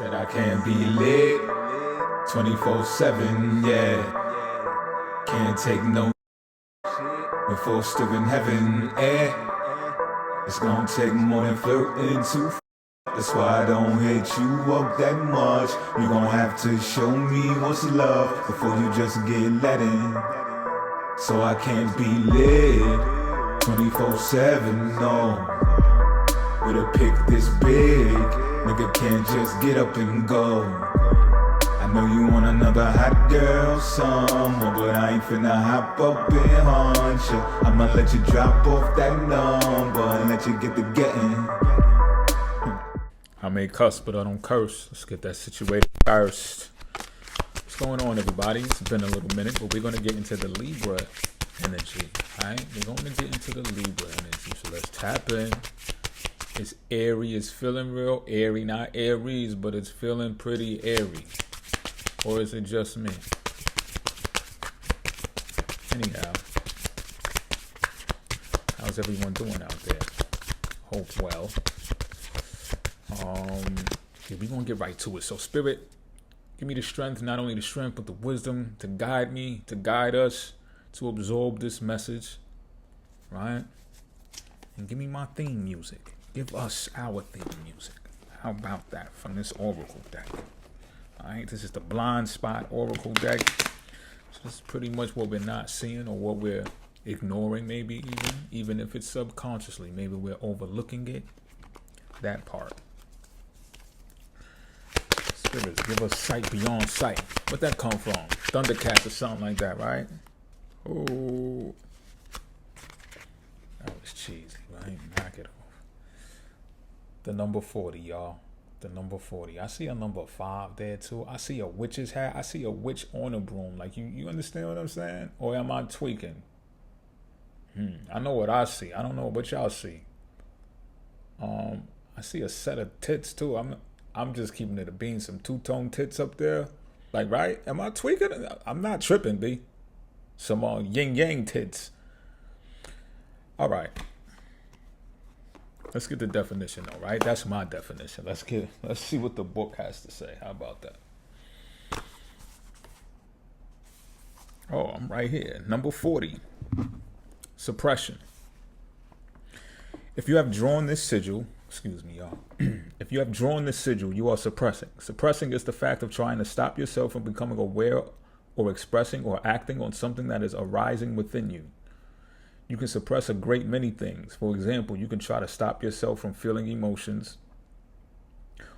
Said I can't be lit 24/7, yeah. Can't take no before still in heaven, eh? It's gonna take more than flirting to that's why I don't hit you up that much. You gon' have to show me what's love before you just get let in. So I can't be lit 24/7, no. With a pick this big, nigga can't just get up and go. I know you want another hot girl summer, but I ain't finna hop up and hunt ya. I'ma let you drop off that number and let you get the getting. I may cuss, but I don't curse. Let's get that situated first. What's going on, everybody? It's been a little minute, but we're gonna get into the Libra energy. Alright, we're gonna get into the Libra energy. So let's tap in. It's airy, it's feeling real airy, not Aries, but it's feeling pretty airy. Or is it just me? Anyhow, how's everyone doing out there? Hope well. Yeah, we're gonna get right to it. So Spirit, give me the strength, not only the strength, but the wisdom to guide me, to guide us, to absorb this message, right? And give me my theme music. Give us our theme music. How about that from this Oracle deck? All right, this is the Blind Spot Oracle deck. So this is pretty much what we're not seeing or what we're ignoring, maybe even if it's subconsciously. Maybe we're overlooking it, that part. Spirits, give us sight beyond sight. Where'd that come from? Thundercats or something like that, right? Oh, that was cheesy, right? Knock it off. The number 40, y'all. The number 40. I see a number 5 there too. I see a witch's hat. I see a witch on a broom. Like you understand what I'm saying? Or am I tweaking? I know what I see. I don't know what y'all see. I see a set of tits too. I'm just keeping it a bean. Some two-tone tits up there. Like, right? Am I tweaking? I'm not tripping, B. Some yin-yang tits. All right. Let's get the definition though, right? That's my definition. Let's see what the book has to say. How about that? Oh, I'm right here. Number 40. Suppression. If you have drawn this sigil, excuse me, y'all. If you have drawn this sigil, you are suppressing. Suppressing is the fact of trying to stop yourself from becoming aware or expressing or acting on something that is arising within you. You can suppress a great many things. For example, you can try to stop yourself from feeling emotions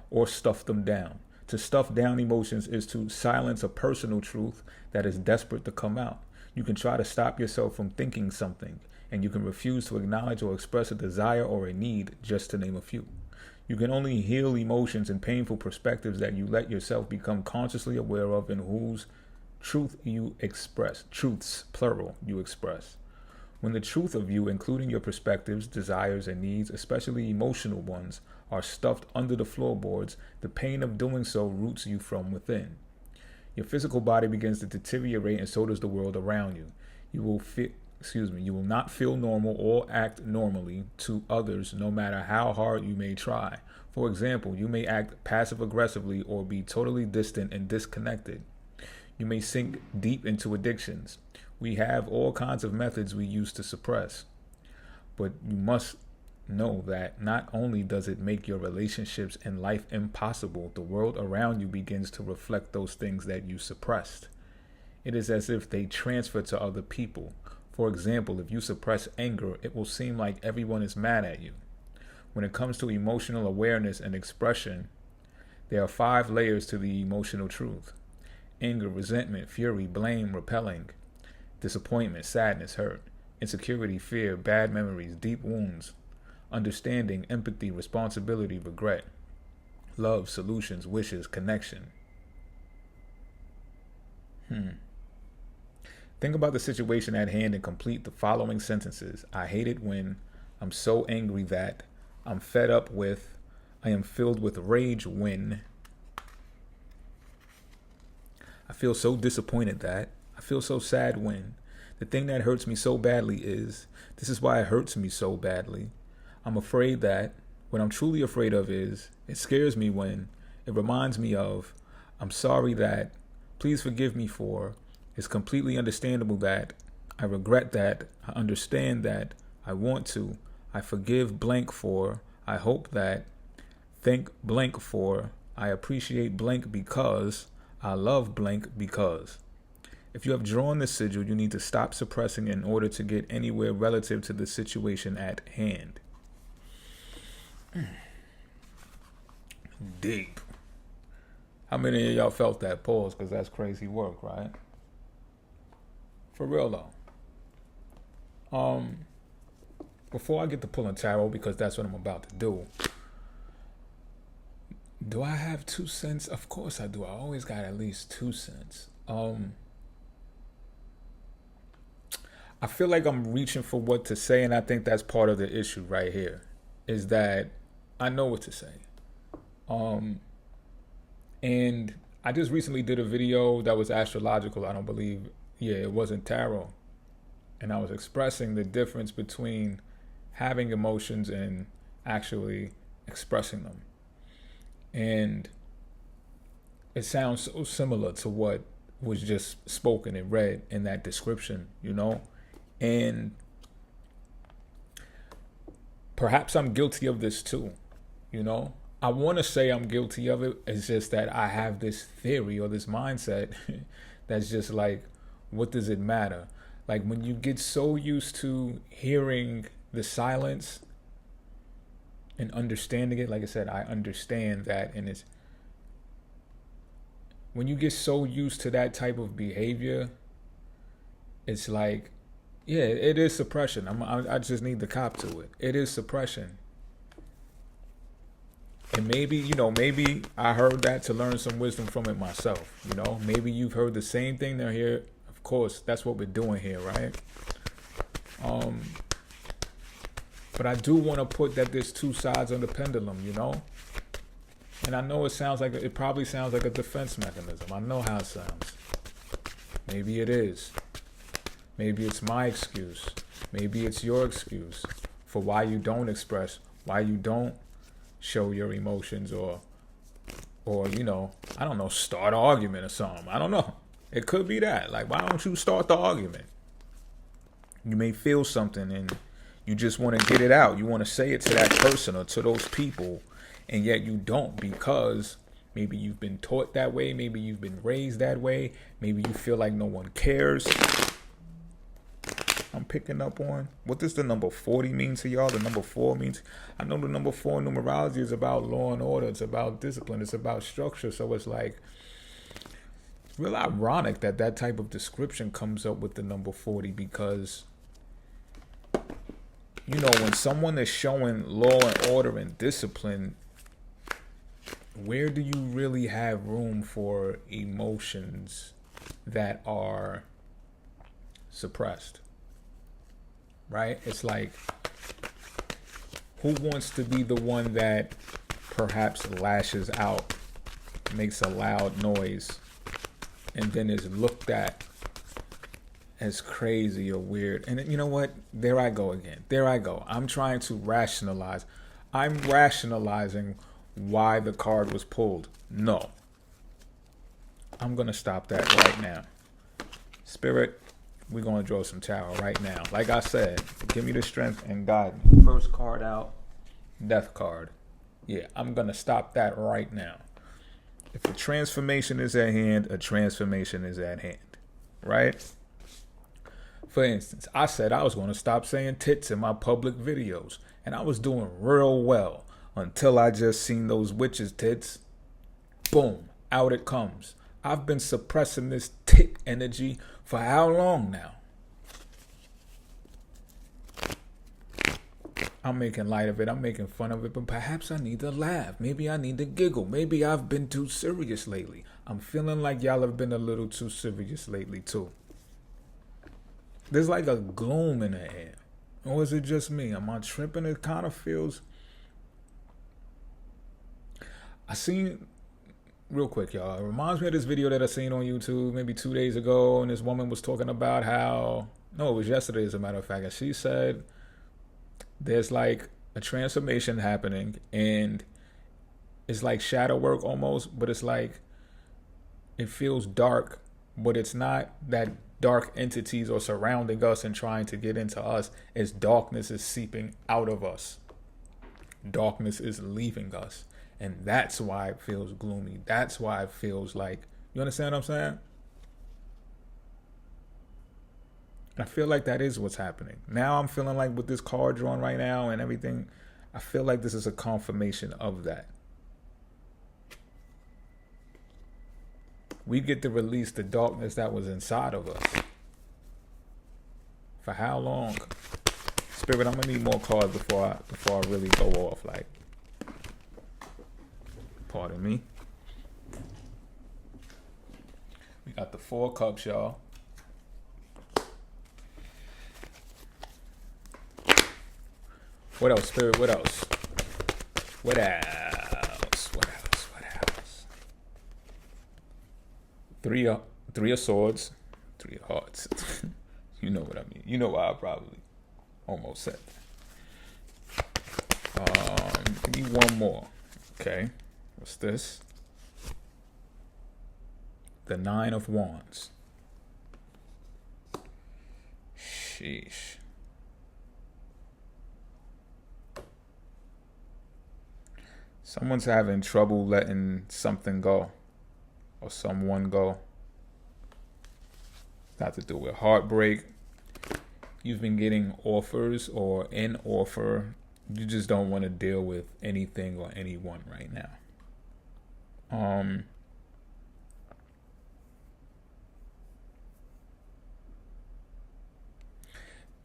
or stuff them down. To stuff down emotions is to silence a personal truth that is desperate to come out. You can try to stop yourself from thinking something, and you can refuse to acknowledge or express a desire or a need, just to name a few. You can only heal emotions and painful perspectives that you let yourself become consciously aware of and whose truth you express. Truths, plural, you express. When the truth of you, including your perspectives, desires, and needs, especially emotional ones, are stuffed under the floorboards, the pain of doing so roots you from within. Your physical body begins to deteriorate, and so does the world around you. You will not feel normal or act normally to others, no matter how hard you may try. For example, you may act passive-aggressively or be totally distant and disconnected. You may sink deep into addictions. We have all kinds of methods we use to suppress, but you must know that not only does it make your relationships and life impossible, the world around you begins to reflect those things that you suppressed. It is as if they transfer to other people. For example, if you suppress anger, it will seem like everyone is mad at you. When it comes to emotional awareness and expression, there are 5 layers to the emotional truth: anger, resentment, fury, blame, repelling, disappointment, sadness, hurt, insecurity, fear, bad memories, deep wounds, understanding, empathy, responsibility, regret, love, solutions, wishes, connection. Think about the situation at hand and complete the following sentences. I hate it when, I'm so angry that, I'm fed up with, I am filled with rage when, I feel so disappointed that, I feel so sad when, the thing that hurts me so badly is, this is why it hurts me so badly. I'm afraid that, what I'm truly afraid of is, it scares me when, It reminds me of, I'm sorry that, please forgive me for, it's completely understandable that, I regret that, I understand that, I want to, I forgive blank for, I hope that, thank blank for, I appreciate blank because, I love blank because. If you have drawn the sigil, you need to stop suppressing in order to get anywhere relative to the situation at hand. Deep. How many of y'all felt that pause? Because that's crazy work, right? For real though. Before I get to pulling tarot, because that's what I'm about to do I have 2 cents? Of course I do. I always got at least 2 cents. I feel like I'm reaching for what to say, and I think that's part of the issue right here, is that I know what to say. And I just recently did a video that was astrological, I don't believe. Yeah, it wasn't tarot. And I was expressing the difference between having emotions and actually expressing them. And it sounds so similar to what was just spoken and read in that description, you know? And perhaps I'm guilty of this too, you know? I want to say I'm guilty of it. It's just that I have this theory or this mindset that's just like, what does it matter? Like when you get so used to hearing the silence and understanding it, like I said, I understand that. And it's when you get so used to that type of behavior, it's like, yeah, it is suppression. I just need to cop to it. It is suppression. And maybe, you know, maybe I heard that to learn some wisdom from it myself. You know, maybe you've heard the same thing they're here. Of course, that's what we're doing here, right? But I do want to put that there's 2 sides on the pendulum, you know? And I know it probably sounds like a defense mechanism. I know how it sounds. Maybe it is. Maybe it's my excuse. Maybe it's your excuse for why you don't express, why you don't show your emotions or you know, I don't know, start an argument or something. I don't know. It could be that. Like, why don't you start the argument? You may feel something and you just want to get it out. You want to say it to that person or to those people, and yet you don't because maybe you've been taught that way. Maybe you've been raised that way. Maybe you feel like no one cares. I'm picking up on, what does the number 40 mean to y'all? The number 4 means, I know the number 4 in numerology is about law and order. It's about discipline. It's about structure. So it's like, it's real ironic that that type of description comes up with the number 40 because, you know, when someone is showing law and order and discipline, where do you really have room for emotions that are suppressed? Right? It's like, who wants to be the one that perhaps lashes out, makes a loud noise, and then is looked at as crazy or weird? And you know what? There I go again. There I go. I'm trying to rationalize. I'm rationalizing why the card was pulled. No. I'm going to stop that right now. Spirit, we're going to draw some tarot right now. Like I said, give me the strength and guide me. First card out, death card. Yeah, I'm going to stop that right now. If a transformation is at hand, a transformation is at hand. Right? For instance, I said I was going to stop saying tits in my public videos. And I was doing real well until I just seen those witches' tits. Boom, out it comes. I've been suppressing this tit energy for how long now? I'm making light of it. I'm making fun of it. But perhaps I need to laugh. Maybe I need to giggle. Maybe I've been too serious lately. I'm feeling like y'all have been a little too serious lately too. There's like a gloom in the air. Or is it just me? Am I tripping? It kind of feels... I seen... Real quick, y'all. It reminds me of this video that I seen on YouTube maybe 2 days ago. And this woman was talking about how... No, it was yesterday as a matter of fact. And she said there's like a transformation happening. And it's like shadow work almost, but it's like it feels dark, but it's not that dark entities are surrounding us and trying to get into us. It's darkness is seeping out of us. Darkness is leaving us. And that's why it feels gloomy. That's why it feels like, you understand what I'm saying? I feel like that is what's happening. Now I'm feeling like with this card drawn right now and everything, I feel like this is a confirmation of that. We get to release the darkness that was inside of us. For how long? Spirit, I'm gonna need more cards before I really go off. Like, pardon me. We got the 4 cups, y'all. What else, Spirit? What else? What else? What else? What else? 3 of swords, 3 of hearts. You know what I mean. You know why I probably almost said that. Give me one more. Okay. What's this? The 9 of Wands. Sheesh. Someone's having trouble letting something go or someone go. Got to do with heartbreak. You've been getting offers or an offer. You just don't want to deal with anything or anyone right now.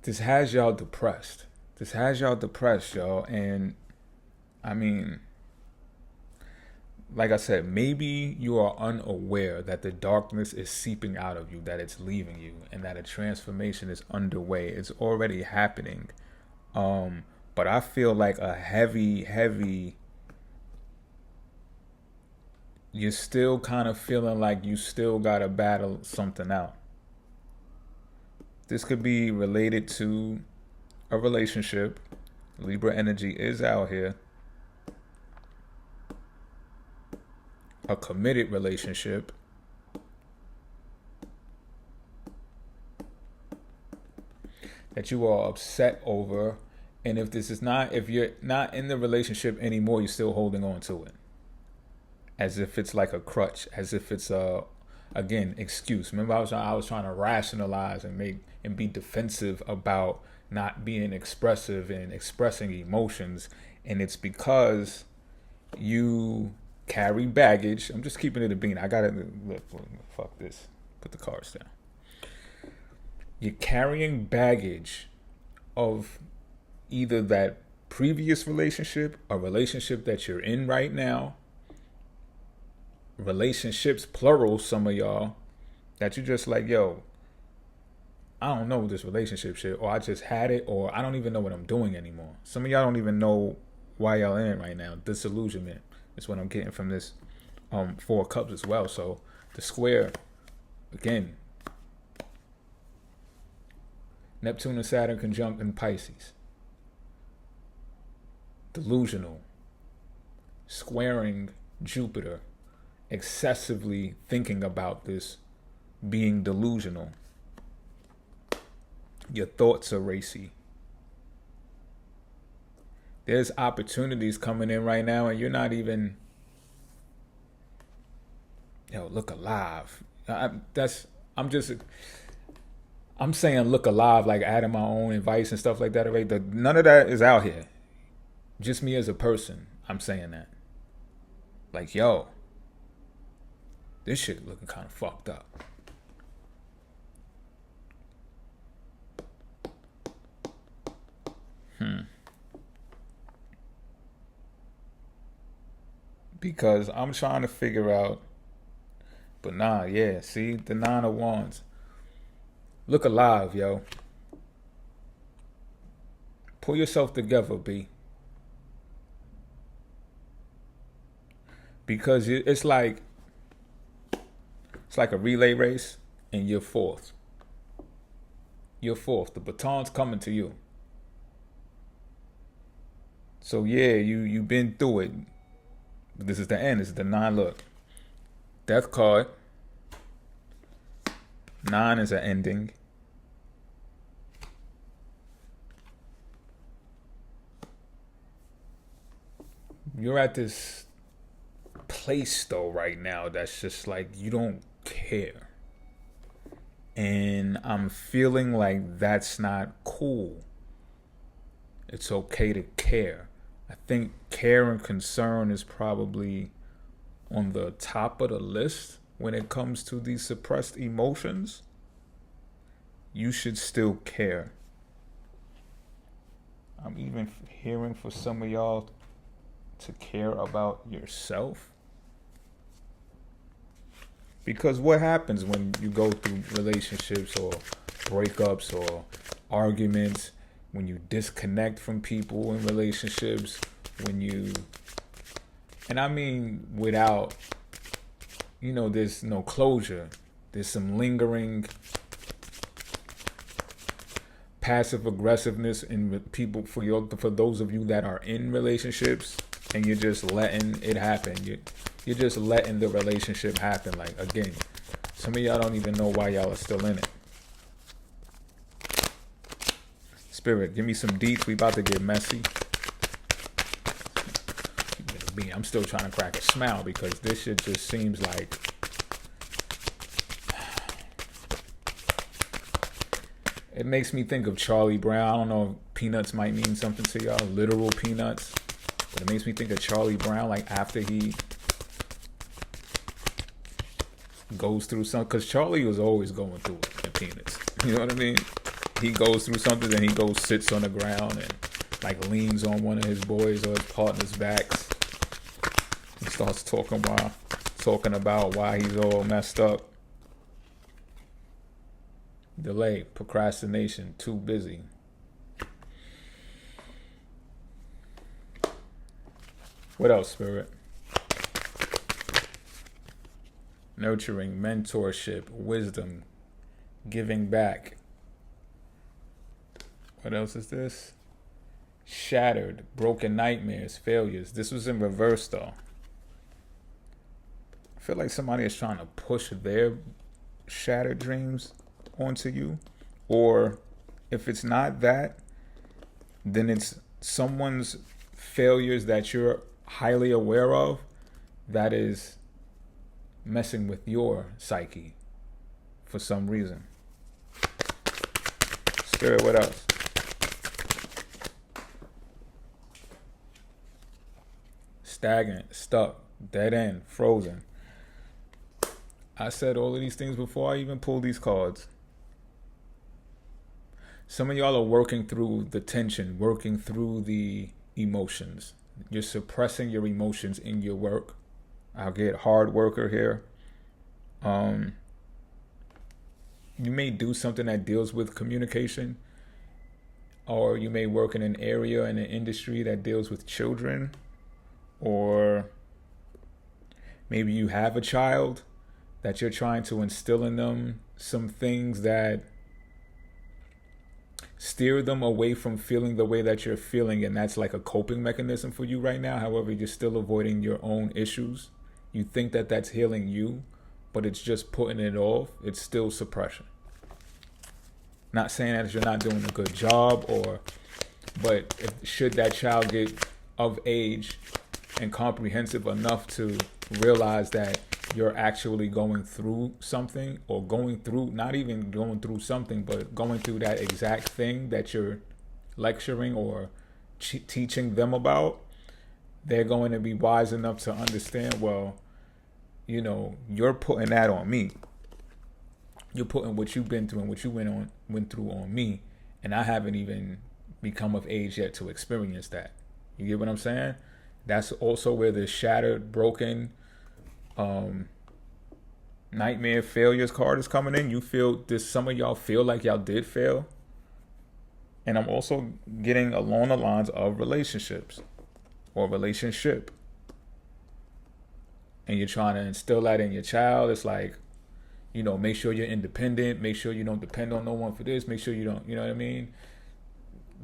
This has y'all depressed. Y'all. And I mean, like I said, maybe you are unaware that the darkness is seeping out of you, that it's leaving you, and that a transformation is underway. It's already happening. But I feel like a heavy, you're still kind of feeling like you still got to battle something out. This could be related to a relationship. Libra energy is out here. A committed relationship. That you are upset over. And if you're not in the relationship anymore, you're still holding on to it. As if it's like a crutch, as if it's again, excuse. Remember, I was trying to rationalize and be defensive about not being expressive and expressing emotions. And it's because you carry baggage. I'm just keeping it a bean. I gotta look. Fuck this. Put the cards down. You're carrying baggage of either that previous relationship, a relationship that you're in right now, relationships, plural, some of y'all, that you just like, yo, I don't know this relationship shit, or I just had it, or I don't even know what I'm doing anymore. Some of y'all don't even know why y'all in it right now. Disillusionment is what I'm getting from this 4 cups as well. So the square, again, Neptune and Saturn conjunct in Pisces. Delusional. Squaring Jupiter. Excessively thinking about this, being delusional. Your thoughts are racy. There's opportunities coming in right now and you're not even, look alive. I'm saying look alive, like adding my own advice and stuff like that. Right? None of that is out here. Just me as a person, I'm saying that. Like, yo, this shit looking kind of fucked up. Because I'm trying to figure out, but see, the 9 of Wands. Look alive, yo. Pull yourself together, B. Because it's like a relay race and you're fourth. The baton's coming to you. So yeah, you've been through it. This is the end. This is the 9. Look, Death card. 9 is an ending. You're at this place though right now that's just like you don't care. And I'm feeling like that's not cool. It's okay to care. I think care and concern is probably on the top of the list when it comes to these suppressed emotions. You should still care. I'm even hearing for some of y'all to care about yourself. Because what happens when you go through relationships or breakups or arguments, when you disconnect from people in relationships, when you, and I mean without, there's no closure. There's some lingering passive aggressiveness in people for those of you that are in relationships, and you're just letting it happen. You're just letting the relationship happen. Like, again, some of y'all don't even know why y'all are still in it. Spirit, give me some deets. We about to get messy. I'm still trying to crack a smile because this shit just seems like it makes me think of Charlie Brown. I don't know if peanuts might mean something to y'all, literal peanuts, but it makes me think of Charlie Brown, like after he goes through something, because Charlie was always going through it in Peanuts. You know what I mean? He goes through something, then he goes, sits on the ground and like leans on one of his boys or his partner's backs. He starts talking about why he's all messed up. Delay, procrastination, too busy. What else, Spirit? Nurturing, mentorship, wisdom, giving back. What else is this? Shattered, broken nightmares, failures. This was in reverse though. I feel like somebody is trying to push their shattered dreams onto you. Or if it's not that, then it's someone's failures that you're highly aware of that is messing with your psyche for some reason. Spirit, what else? Stagnant, stuck, dead end, frozen. I said all of these things before I even pulled these cards. Some of y'all are working through the tension, working through the emotions. You're suppressing your emotions in your work. I'll get hard worker here. You may do something that deals with communication, or you may work in an area in an industry that deals with children, or maybe you have a child that you're trying to instill in them some things that steer them away from feeling the way that you're feeling, and that's like a coping mechanism for you right now. However, you're still avoiding your own issues. You think that that's healing you, but it's just putting it off. It's still suppression. Not saying that you're not doing a good job, but should that child get of age and comprehensive enough to realize that you're actually going through something, or going through, not even going through something, but going through that exact thing that you're lecturing or teaching them about, they're going to be wise enough to understand, well, you're putting that on me. You're putting what you've been through and what you went through on me, and I haven't even become of age yet to experience that. You get what I'm saying? That's also where the shattered, broken, nightmare, failures card is coming in. You feel this, some of y'all feel like y'all did fail. And I'm also getting along the lines of relationships or relationship. And you're trying to instill that in your child. It's like, make sure you're independent. Make sure you don't depend on no one for this. Make sure you don't, you know what I mean?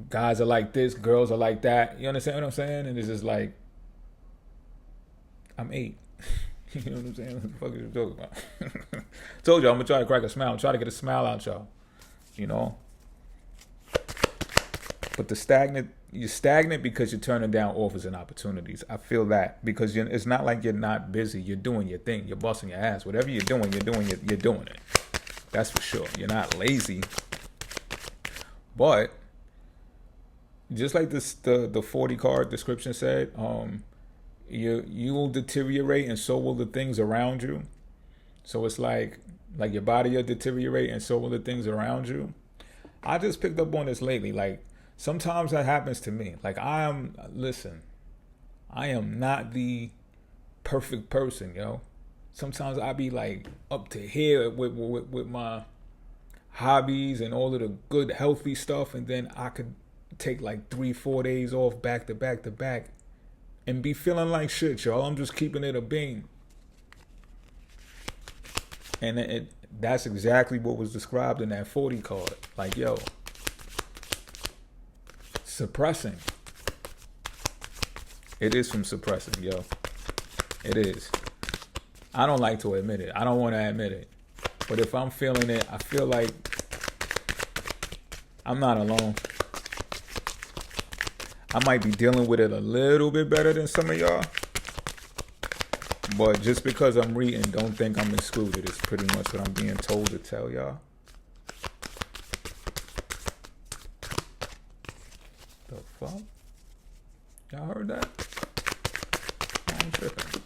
Guys are like this, girls are like that. You understand what I'm saying? And it's just like, I'm 8. You know what I'm saying? What the fuck are you talking about? Told you I'm gonna try to crack a smile. I'm trying to get a smile out y'all. You know? But you're stagnant because you're turning down offers and opportunities. I feel that because it's not like you're not busy. You're doing your thing. You're busting your ass. Whatever you're doing it. That's for sure. You're not lazy. But just like the 40 card description said, you will deteriorate and so will the things around you. So it's like your body will deteriorate and so will the things around you. I just picked up on this lately. Like sometimes that happens to me. Like I am not the perfect person, yo. Sometimes I be like up to here with my hobbies and all of the good healthy stuff, and then I could take like 3-4 days off back to back and be feeling like shit, y'all. I'm just keeping it a beam. And that's exactly what was described in that 40 card. Like, yo, suppressing. It is from suppressing, yo. It is. I don't like to admit it. I don't want to admit it. But if I'm feeling it, I feel like I'm not alone. I might be dealing with it a little bit better than some of y'all. But just because I'm reading, don't think I'm excluded. It's pretty much what I'm being told to tell y'all. The fuck? Y'all heard that? I'm tripping.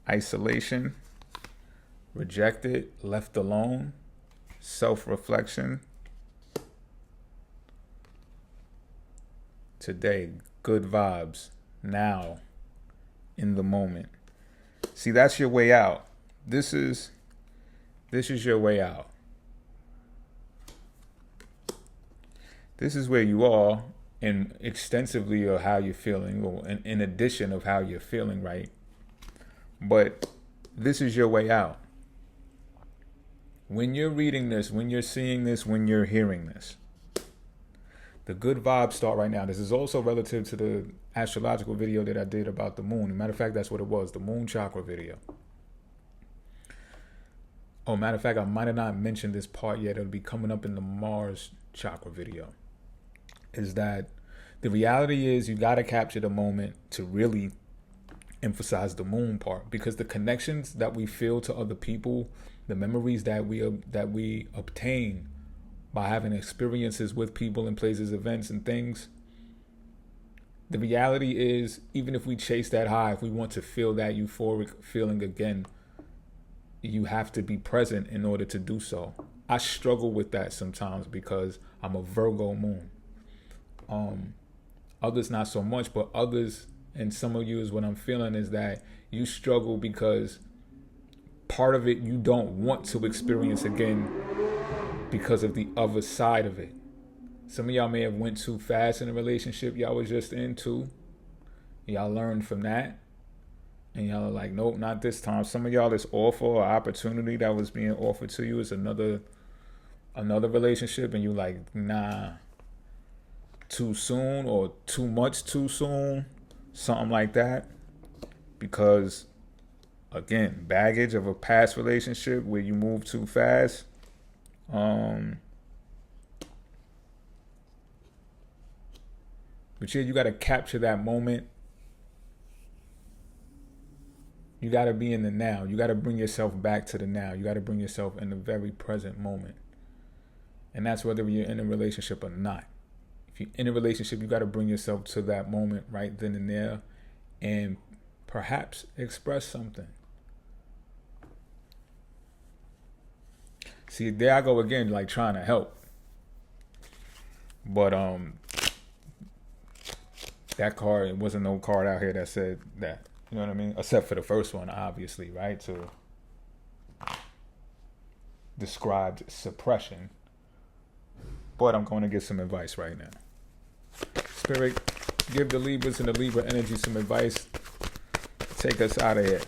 Isolation, rejected, left alone, self-reflection. Today, good vibes, now, in the moment. See, that's your way out. This is your way out. This is where you are, and extensively of how you're feeling, or in addition of how you're feeling, right? But this is your way out. When you're reading this, when you're seeing this, when you're hearing this, the good vibes start right now. This is also relative to the astrological video that I did about the moon. As a matter of fact, that's what it was, the moon chakra video. Oh, matter of fact, I might have not mentioned this part yet. It'll be coming up in the Mars chakra video. Is that the reality is you got to capture the moment to really emphasize the moon part, because the connections that we feel to other people, the memories that we obtain by having experiences with people and places, events and things, the reality is, even if we chase that high, if we want to feel that euphoric feeling again, you have to be present in order to do so. I struggle with that sometimes because I'm a Virgo moon. Others not so much, but others, and some of you is what I'm feeling, is that you struggle because part of it you don't want to experience again because of the other side of it. Some of y'all may have went too fast in a relationship y'all was just into. Y'all learned from that. And y'all are like, nope, not this time. Some of y'all, this offer or opportunity that was being offered to you is another relationship, and you like, nah, too soon or too much too soon. Something like that. Because, again, baggage of a past relationship where you move too fast. But yeah, you got to capture that moment. You got to be in the now. You got to bring yourself back to the now. You got to bring yourself in the very present moment. And that's whether you're in a relationship or not. If you're in a relationship, you got to bring yourself to that moment right then and there and perhaps express something. See, there I go again, like trying to help. But that card, it wasn't no card out here that said that. You know what I mean? Except for the first one, obviously, right? To described suppression. But I'm going to get some advice right now. Spirit, give the Libras and the Libra energy some advice. Take us out of here.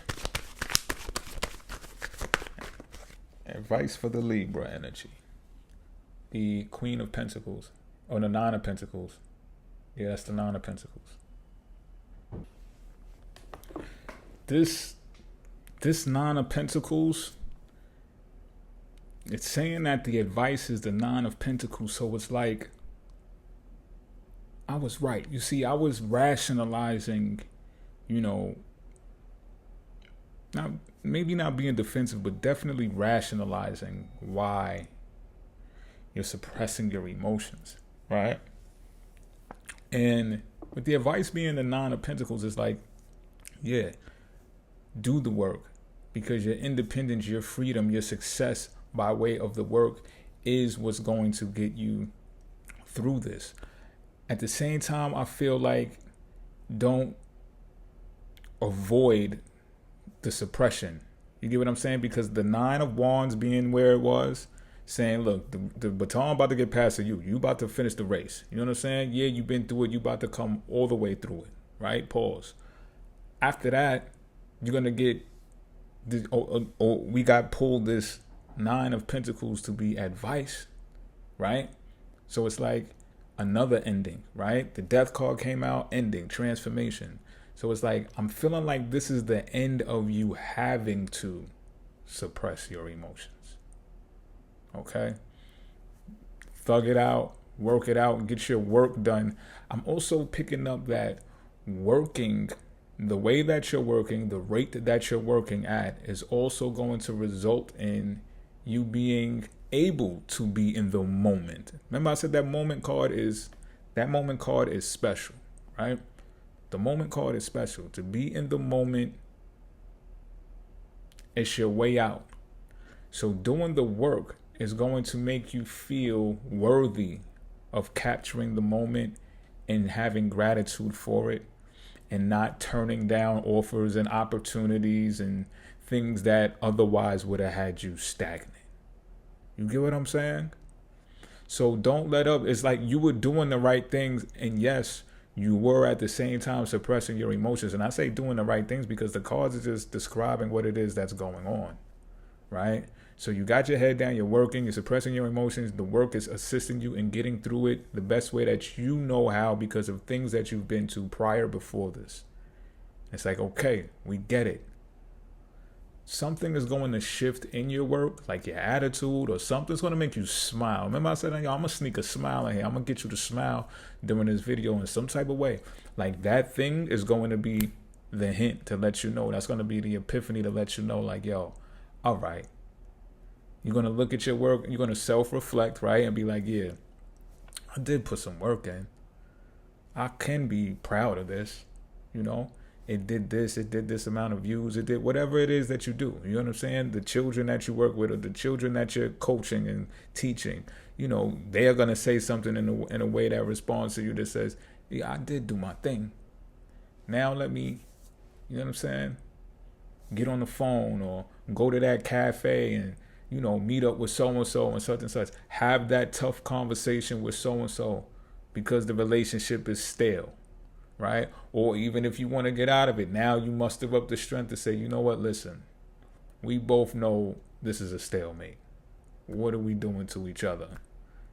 Advice for the Libra energy. The Queen of Pentacles. Or the Nine of Pentacles. Yeah, that's the Nine of Pentacles. this Nine of Pentacles, it's saying that the advice is the Nine of Pentacles. So it's like, I was right. You see, I was rationalizing, maybe not being defensive, but definitely rationalizing why you're suppressing your emotions, right? And with the advice being the Nine of Pentacles, it's like, yeah, do the work, because your independence, your freedom, your success by way of the work is what's going to get you through this. At the same time, I feel like don't avoid the suppression. You get what I'm saying? Because the Nine of Wands being where it was, saying, look, the baton about to get passed to you. You about to finish the race. You know what I'm saying? Yeah, you've been through it. You about to come all the way through it, right? Pause. After that, you're going to get, we got pulled this Nine of Pentacles to be advice, right? So it's like another ending, right? The Death card came out, ending, transformation. So it's like, I'm feeling like this is the end of you having to suppress your emotions. Okay? Thug it out, work it out, and get your work done. I'm also picking up that working, the way that you're working, the rate that you're working at is also going to result in you being able to be in the moment. Remember I said that moment card is special, right? The moment card is special. To be in the moment, it's your way out. So doing the work is going to make you feel worthy of capturing the moment and having gratitude for it, and not turning down offers and opportunities and things that otherwise would have had you stagnant. You get what I'm saying? So don't let up. It's like you were doing the right things, and yes, you were at the same time suppressing your emotions. And I say doing the right things because the cards are just describing what it is that's going on, right? So you got your head down, you're working, you're suppressing your emotions. The work is assisting you in getting through it the best way that you know how, because of things that you've been to prior before this. It's like, okay, we get it. Something is going to shift in your work, like your attitude, or something's going to make you smile. Remember I said, I'm going to sneak a smile in here. I'm going to get you to smile during this video in some type of way. Like that thing is going to be the hint to let you know. That's going to be the epiphany to let you know, like, yo, all right. You're going to look at your work, you're going to self-reflect, right? And be like, yeah, I did put some work in. I can be proud of this, It did this amount of views, it did whatever it is that you do. You know what I'm saying? The children that you work with, or the children that you're coaching and teaching, they are going to say something in a way that responds to you that says, yeah, I did do my thing. Now let me, you know what I'm saying? Get on the phone or go to that cafe and, meet up with so-and-so and such and such. Have that tough conversation with so-and-so because the relationship is stale, right? Or even if you want to get out of it, now you muster up the strength to say, you know what, listen, we both know this is a stalemate. What are we doing to each other?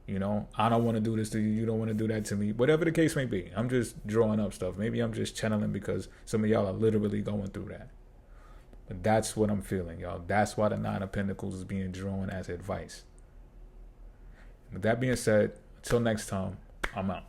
I don't want to do this to you. You don't want to do that to me. Whatever the case may be. I'm just drawing up stuff. Maybe I'm just channeling because some of y'all are literally going through that. But that's what I'm feeling, y'all. That's why the Nine of Pentacles is being drawn as advice. With that being said, until next time, I'm out.